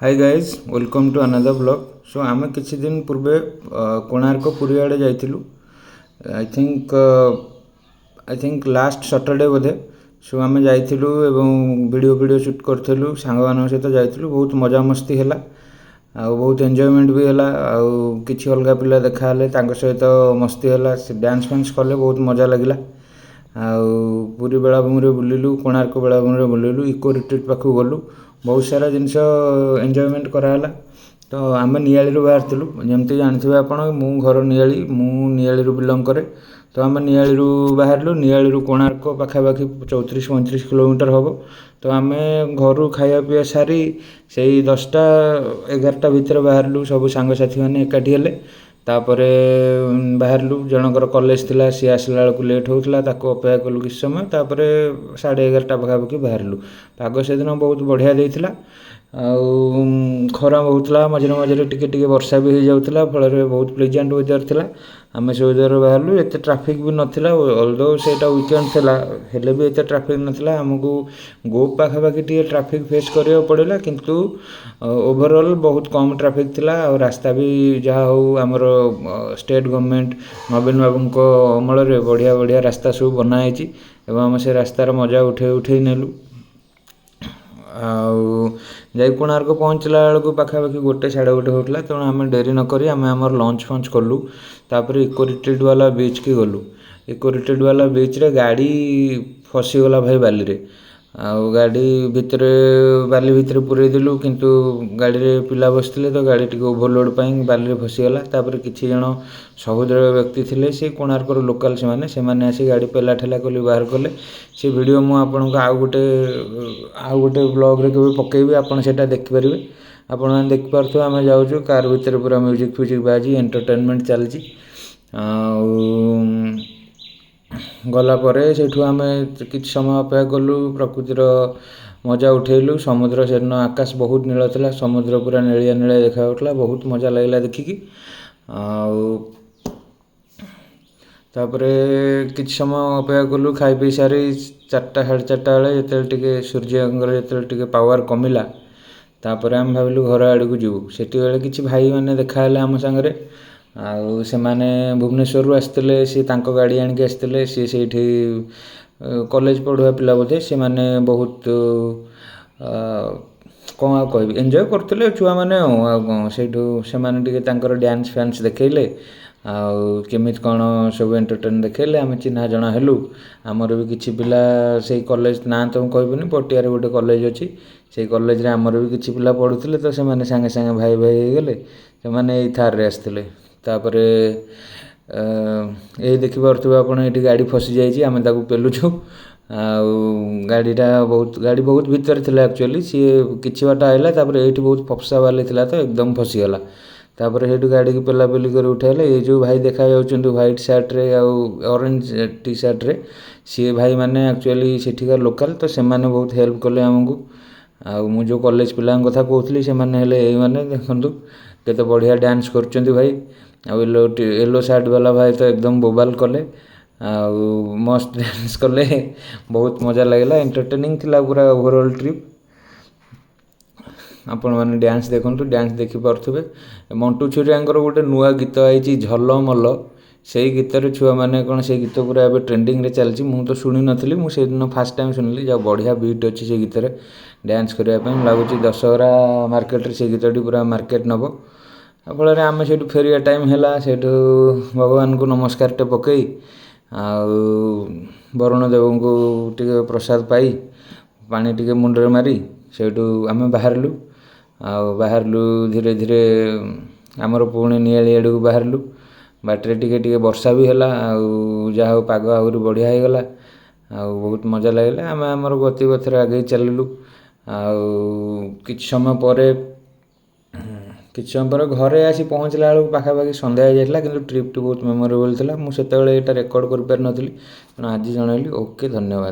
Hi guys welcome to another blog. So आम किसी दिन पूर्वे कोणार्क पुरी आड़े जाइलु। आई थिंक लास्ट सैटरडे बोधे। सो आम जाइलु एवं वीडियो शूट करूँ सांग मान सहित जाइलु। बहुत मजा मस्ती है बहुत एंजॉयमेंट भी है किसी अलग पिला देखा सहित मस्ती है डांस फांस कले बहुत मजा लगे। पूरी बेलाभूमि बुलिलु कोणार्क बेलाभूमि बुलिलु इको रिट्रीट पाखक गलु बहुत सारा जिनस एंजॉयमेंट कराला। तो आम नियाली बाहर जमती जानते आप मु घर नियाली नियाली बिलंग करे। तो आम नियाली बाहर नियाली कोणार्क पाखापाखि 34-35 किलोमीटर हम। तो आम घर खाया पीया सारी से 10टा-11टा भितर बाहर सब सांगसाथी मैंने एकाठी हेले। तापरे बाहरलु जनकर कॉलेज थिला सी आसला बेलू लेट होता अपेक्षा कलु किस समय। तापरे 11:30 पाखापाखि बाहरलु। पाग से दिन बहुत बढ़िया देता खरा होता मझे मझे टिके वर्षा भी हो जाता फल बहुत प्लेजेंट वेदर थिला। आम से वेदर बाहरलु एत ट्राफिक भी नाला अल्दो से वीकेंड थिला हेले भी एत ट्राफिक नाला आमको गो पाखापाखि टे ट्राफिक फेस करा पड़ा किंतु ओवरऑल बहुत कम ट्राफिक थिला। और रास्ता भी जहाँ हो आमर स्टेट गवर्नमेंट नवीन बाबू अमल बढ़िया बढ़िया रास्ता सब बनाई आम से रास्तार मजा उठे नेलु। जा कोणार्क पहुँचला बेलू पाखापाखि 1-1:30 होता। तेणु आम डेरी नक आमर लंच फंच कलु। तापर इको रिट्रीट वाला बीच की गलु। इको रिट्रीट वाला बीच रे गाड़ी फसीगला भाई बाली रे। गाड़ी भितर बाली भितर पूरे देलु किंतु गाड़ी रे पिला बसते तो गाड़ी टी ओभरलोड पाई बाली फसीगला। तापर किछि जण सहोदर व्यक्ति थिले से कोणार्कर लोकल से माने आसी गाड़ी पेला ठेला कली बाहर कले। से वीडियो मु आपनको आउ गोटे ब्लॉग रे केबे पकेबी आपण सेटा देखि परिबे। आपण माने देख पारथो आमे जाउछु कार भितर पूरा म्यूजिक फ्यूजिक बाजी एंटरटेनमेंट चलची। गला परे सेठू आमे किछ समय अपेक्षा कलु प्रकृतिर मजा उठेलु। समुद्र सेन आकाश बहुत नील था समुद्र पूरा नीलिया नीलिया देखा बहुत मजा लगला देखिकी। तापरे किछ समय अपेक्षा कलु खाई पी सारी 4-4:30 बेले जिते सूर्यंकर जिते पावर कमिला तापर आम भाविलु घर आड़ को जीवु। सेठी बेले किछि भाई माने देखा आम सांगरे से माने भुवनेश्वर आसते सी तांको गाड़ी आनिक आसते सी सेठी कॉलेज पढ़ुआ पिला बोधे से माने बहुत कौन कह एंजॉय करते छुआ मैंने से माने डांस फैंस देखले केमित कौन सब एंटरटेन देखले आम चिन्हा जना हेलु। आमर भी किछि पिला से कॉलेज ना तो कहबनी पटियार गोटे कॉलेज अच्छी से कॉलेज रे आमर भी किछि पिला पढ़ुଥିଲେ तो से माने सांगे सांगे भाई भाई हो गले से माने एई थार रे आसते। तापरे ये देखि पारथुबे आपण एठी गाड़ी फसी जाइए आम ताकू पेलुछु। गाड़ी बहुत भीतर थिला एक्चुअली सी किछि बाट आइला तापर एठी बहुत फफसा वाली थिला तो एकदम फसीगला। तापर हेठू गाड़ी की पेलापेली कर उठाइले। ये जो भाई देखा जाउछन्ति व्हाइट शर्ट रे ऑरेंज टी शर्ट रे सी भाई माने एक्चुअली सेठिका लोकल तो से माने बहुत हेल्प कले आमको। मु जो कॉलेज पिला कथा कहूली से माने हेले एई माने देखंतु केते बढ़िया डांस करछन्ति भाई। येलो शर्ट वाला भाई तो एकदम बोबाल कले मस्त डांस कले बहुत मजा लगला एंटरटेनिंग थिला पूरा ओवरऑल ट्रिप। आपण माने डांस देखंतु डांस देखि पारथुबे। मंटू छुरियांकर गोटे नुआ गीत आइछि झलमल से गीत रे छुआ माने कोन से गीत पूरा एबे ट्रेंडिंग रे चलछि। मु तो सुनि नथली मु से दिन फर्स्ट टाइम सुनली जा बढ़िया बीट अछि से गीत रे डांस करिया पय लागुछि दशहरा मार्केट रे से गीतटी पूरा मार्केट नबो। फल आम से फेरिया टाइम है से भगवान को नमस्कार टे पकई वरुण देव को टे प्रसाद पाई पानी टे मुंडे मारी सेठू आम बाहरलु धीरे धीरे आमर पुणी नियाली आड़ को बाहरलु। बाटे टे वर्षा भी है जहा पाग आहरी बढ़िया हो गला बहुत मजा लगे। आम आमर गति पथर आगे चललु। किछ समय पर घरे आसी पहुँचला बेलू पाखापाखि संध्या हो जाता कि ट्रिप टी बहुत मेमोरेबल था। मुझे यहाँ रिकॉर्ड कर पारि नथली तेणु आज जनइली। ओके धन्यवाद।